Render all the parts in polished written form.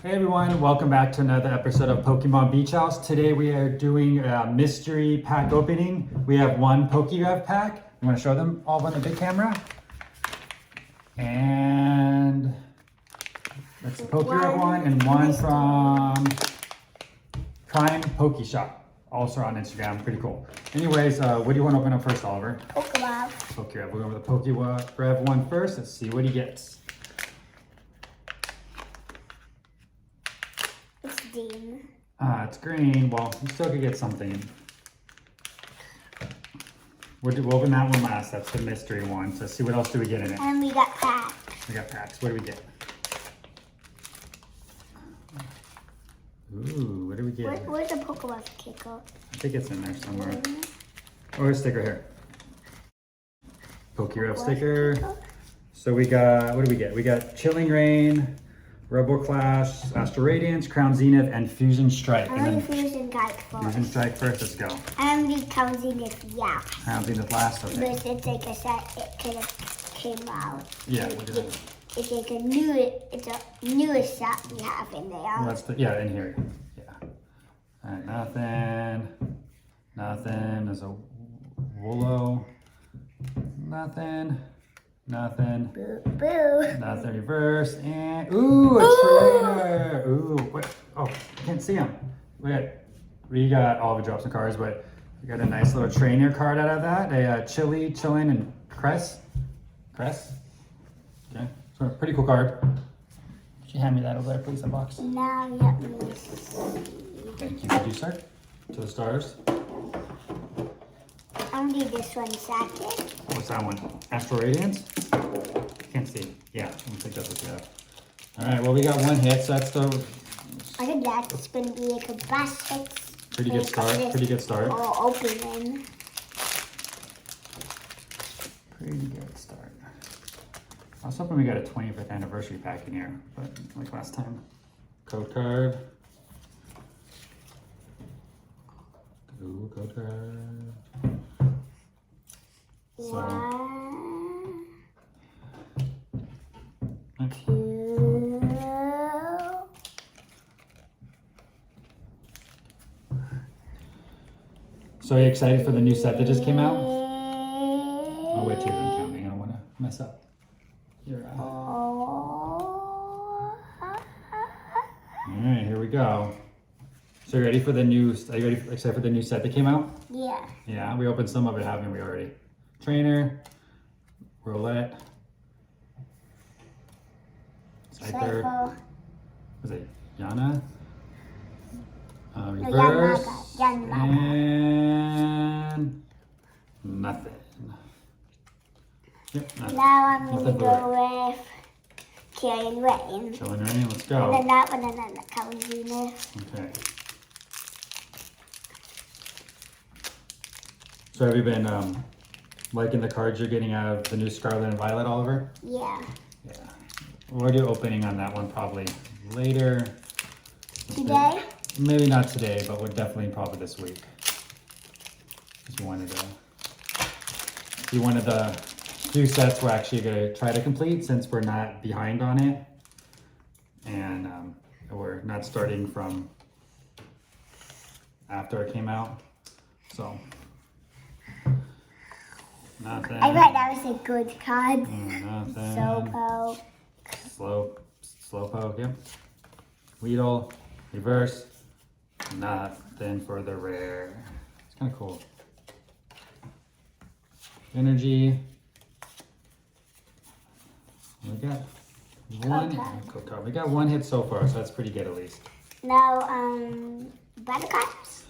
Hey everyone, welcome back to another episode of Pokemon Beach House. Today we are doing a mystery pack opening. We have one pokerev pack. I'm going to show them all on the big camera. And that's the pokerev one and one from Prime Poke Shop. Also on Instagram, pretty cool. Anyways, what do you want to open up first, Oliver? Pokerev. Pokerev. We're going with the pokerev one first. Let's see what he gets. It's green. It's green. Well, you still could get something. We'll open that one last. That's the mystery one. So let's see what else do we get in it. And we got packs. We got packs. What do we get? Ooh, what do we get? Where's the Pokerev kicker? I think it's in there somewhere. Or a sticker here. Pokerev sticker. Kicker? So we got, what do we get? We got Chilling Reign, Rebel Clash, Astral Radiance, Crown Zenith, and Fusion Strike. I'm going to Fusion Strike first. Fusion Strike first, let's go. I'm going to Crown Zenith, yeah. Crown Zenith last, okay. But it's like a set, it could have came out. Yeah, look at that. It's like it's a newest set we have in there. Well, that's yeah, in here. Yeah. All right, nothing. There's a Woolo. Nothing. Boo, boo. Nothing reverse. And ooh, a trainer. Ooh, what? Oh, I can't see him. We got all the drops and cards, but we got a nice little trainer card out of that. A Chillin, and Cress. Okay, so a pretty cool card. Could you hand me that over there, please, that box? Now let me see. Thank you, producer. To the stars. I'm going to do this one second. What's that one? Astral Radiance? Can't see. Yeah, I don't think that's what you have. All right, well, we got one hit, so that's the I think that's going to be like a basket. pretty good start. Pretty good start. Or opening. Pretty good start. I was hoping we got a 25th anniversary pack in here, but like last time. Code card. Ooh, code card. So, One, okay. 2. So are you excited for the new set that just came out? Oh, wait, you're counting. I don't want to mess up. All right, here we go. So you ready for the new? Are you ready? Except for the new set that came out? Yeah. Yeah, we opened some of it, haven't we already? Trainer, Roulette, Scyther, Cycle. was it Yana? No, Reverse, Yamaga. and nothing. Yep, nothing. Now I'm going to Nothing go with Chilling Reign. Chilling Reign, let's And go. then that one and then the Crown Zenith. Okay. So have you been liking the cards you're getting out of the new Scarlet and Violet, Oliver? Yeah. Yeah. We'll do opening on that one probably later. Today? Maybe not today, but we're definitely probably this week. Because we wanted the few sets we're actually going to try to complete since we're not behind on it. And we're not starting from after it came out. So, nothing. I thought that was a good card. Nothing. Slowpoke, yep. Weedle, reverse, nothing for the rare. It's kind of cool. Energy. We got one. We got one hit so far, so that's pretty good at least. Now, battle cards?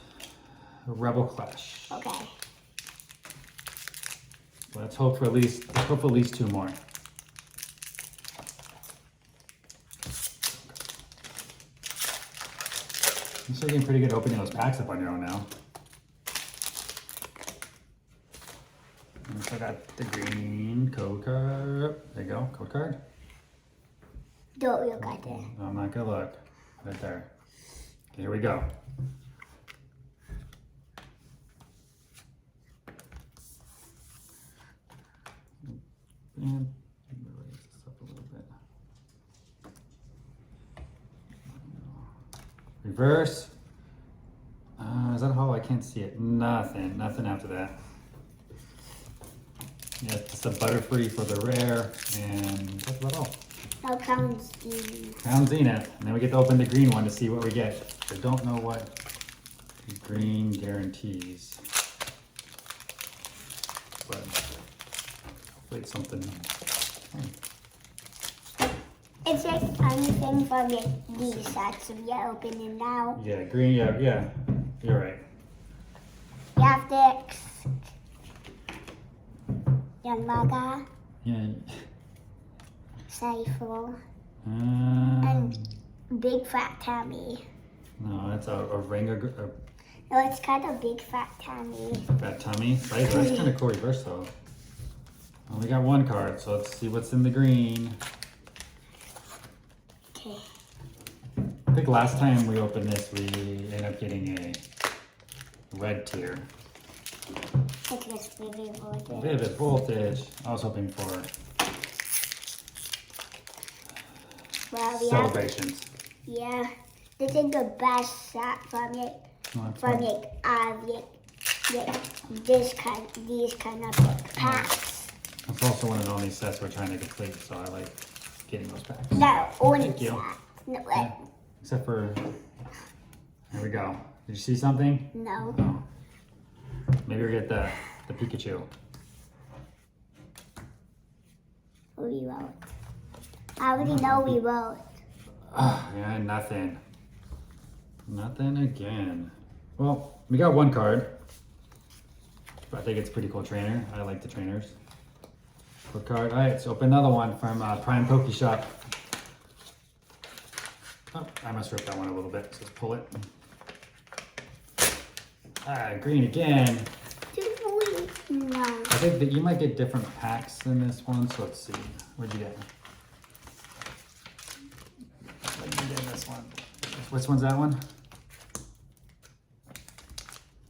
Rebel Clash. Okay. Let's hope for at least two more. You're still getting pretty good opening those packs up on your own now. So I got the green code card. There you go, code card. Don't look at it. I'm not gonna look. Right there. Okay, here we go. And raise this up a little bit. Reverse. Is that a holo? I can't see it. Nothing after that. Yeah, just a Butterfree for the rare, and that's about all. No Crown Zenith. Crown Zenith. And then we get to open the green one to see what we get. I don't know what the green guarantees. But hopefully it's something. It's like anything from these sets we are opening now. Yeah, green, yeah. You're right. Yaptix. Yanmaga. Yeah. Cypher. And Big Fat Tammy. No, that's a ring of No, it's kind of Big Fat Tammy. Fat Tummy. That's kind of cool reverse though. Only got one card, so let's see what's in the green. Okay. I think last time we opened this, we ended up getting a red tier. It's just Vivid Voltage. Vivid Voltage. I was hoping for Well, we celebrations. Yeah. This is the best set from it. From these kind of packs. That's also one of the only sets we're trying to complete, so I like getting those packs. No, only Thank you. set. No, Yeah. Except for, there we go. Did you see something? no. No. Maybe we'll get the Pikachu. We won't. I already know we won't. Yeah, nothing. Nothing again. Well, we got one card. I think it's a pretty cool trainer. I like the trainers. Cool card. All right, let's open another one from Prime Poke Shop. Oh, I must rip that one a little bit. So let's pull it. Green again. No. I think that you might get different packs in this one. So let's see. What'd you get? What did you get in this one? Which one's that one?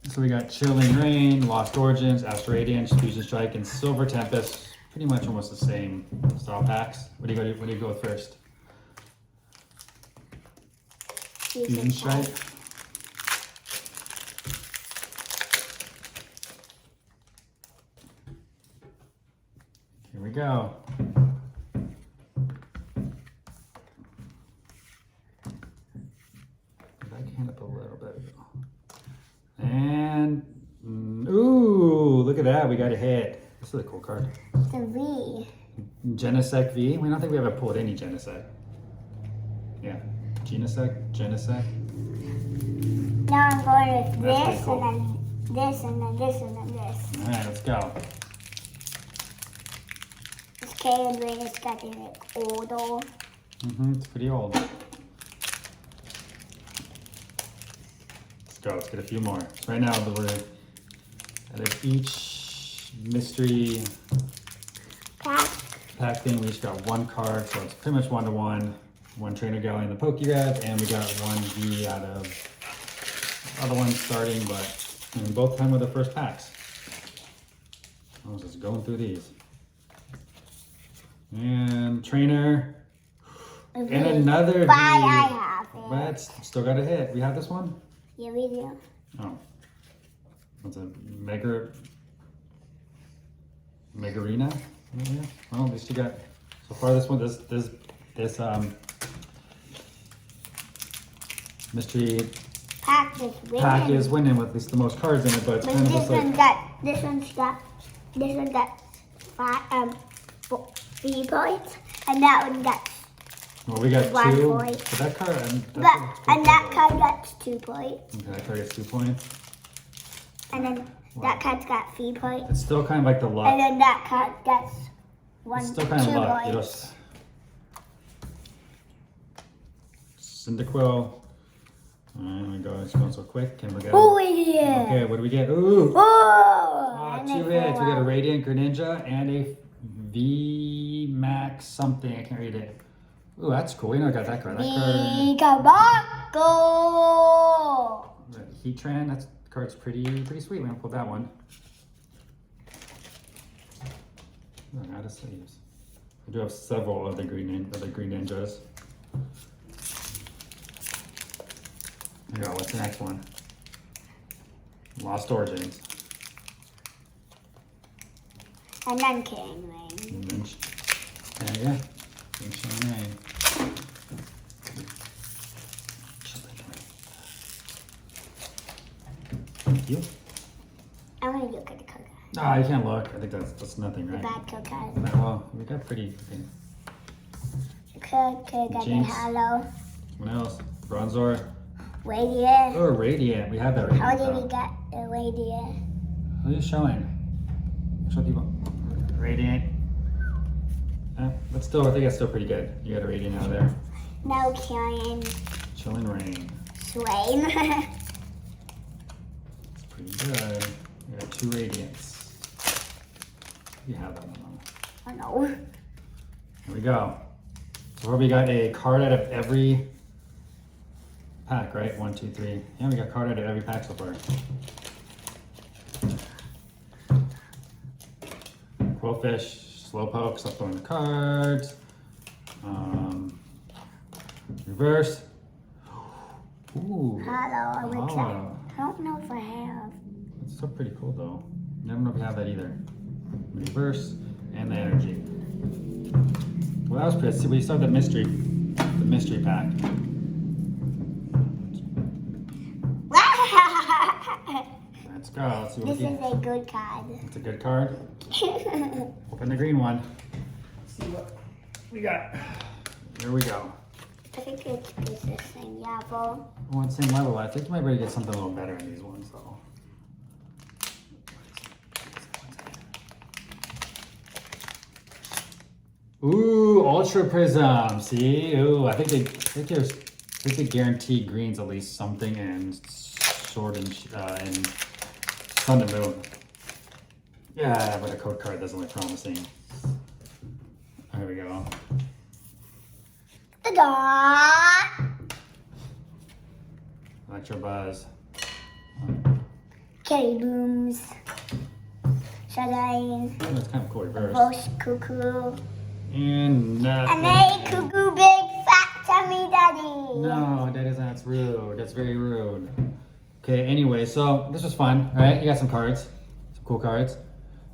So we got Chilling Rain, Lost Origins, Astral Radiance, Fusion Strike, and Silver Tempest. Pretty much almost the same style packs. What do you go with first? Fusion Strike. Here we go. Back hand up a little bit. And ooh, look at that. We got a hit. This is a cool card. The V. Genesect V. We don't think we ever pulled any Genesect. Yeah. Genesect. Now I'm going with That's this, pretty cool. and then this, and then this, and then this. All right, let's go. This K and Rain is getting like older. It's pretty old. Let's go. Let's get a few more. So right now, we're at each mystery pack thing. We each got one card, so it's pretty much 1-to-1. One trainer gallery in the pokerev, and we got one V out of other ones starting, but both time with the first packs. I was just going through these. And trainer. And another V. I have it. But still got a hit. We have this one? Yeah, we do. Oh. What's a Megarina? Yeah. Well, at least you got so far this one this mystery Pack is winning. pack is winning with at least the most cards in it, but it's But kind of this just like one got 3 points, and that one got well, we got 1 two. point. But that card and that card gets 2 points, okay, that card gets 2 points. and then that card's got 3 points, It's still kind of like the luck. and then that card gets It's still kind of 2 luck. You points. just Cyndaquil. Alright, we go. It's going so quick. Can we get? Oh yeah! Okay, what do we get? Ooh! Oh! and 2 then hits. We got a four. Radiant Greninja and a V Max something. I can't read it. Ooh, that's cool. We never got that card. That card. Pikachu! Heatran. That card's pretty sweet. We haven't pulled that one. Oh, out of sleeves. We do have several of the green ninjas. Here we go. What's the next one? Lost Origins. And then Killing Rain. Yeah. Killing Rain. Thank you. I want to look at the code card. No, you can't look. I think that's nothing, The right? bad code card. Well, we got pretty. Could get the Jinx. Hollow. What else? Bronzor. Radiant. Oh, Radiant. We have that Radiant. How did we though. get the Radiant? What are you showing? Show people. Radiant. But still, I think that's still pretty good. You got a Radiant out of there. No Killing Chilling Rain. Swain. It's pretty good. You got 2 Radiants. You have that one. Oh no. Here we go. So where we got a card out of every pack, right? 1, 2, 3. Yeah, we got a card out of every pack so far. Quillfish, Slowpoke, stop throwing the cards. Reverse. Ooh. Hollow. I would try. Hollow. I don't know if I have. It's still pretty cool though. Never know if we have that either. Reverse and the energy. Well, that was pretty. We still have the mystery pack. Let's go. Let's see what This we is get. a good card. It's a good card. Open the green one. Let's see what we got. Here we go. I think it's the same level. Oh, it's same level. I think you might be able to get something a little better in these ones though. Ooh, Ultra Prism. See? Ooh, I think they guarantee greens at least something and Sword and Sun and Moon. Yeah, but a code card doesn't look promising. There we go. Ta-da! Electro Buzz. Kitty Booms. Shadine. Oh, that's kind of cool. Reverse. Roast Cuckoo. And nothing. And a cuckoo big fat tummy daddy. No, that's rude. That's very rude. Okay, anyway, so this was fun, all right? You got some cards, some cool cards. Do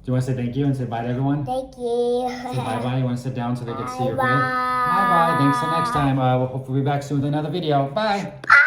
you want to say thank you and say bye to everyone? Thank you. Say bye-bye. You want to sit down so they can see your face? Bye-bye. Bye-bye. Thanks till next time. We'll hopefully be back soon with another video. Bye. Bye.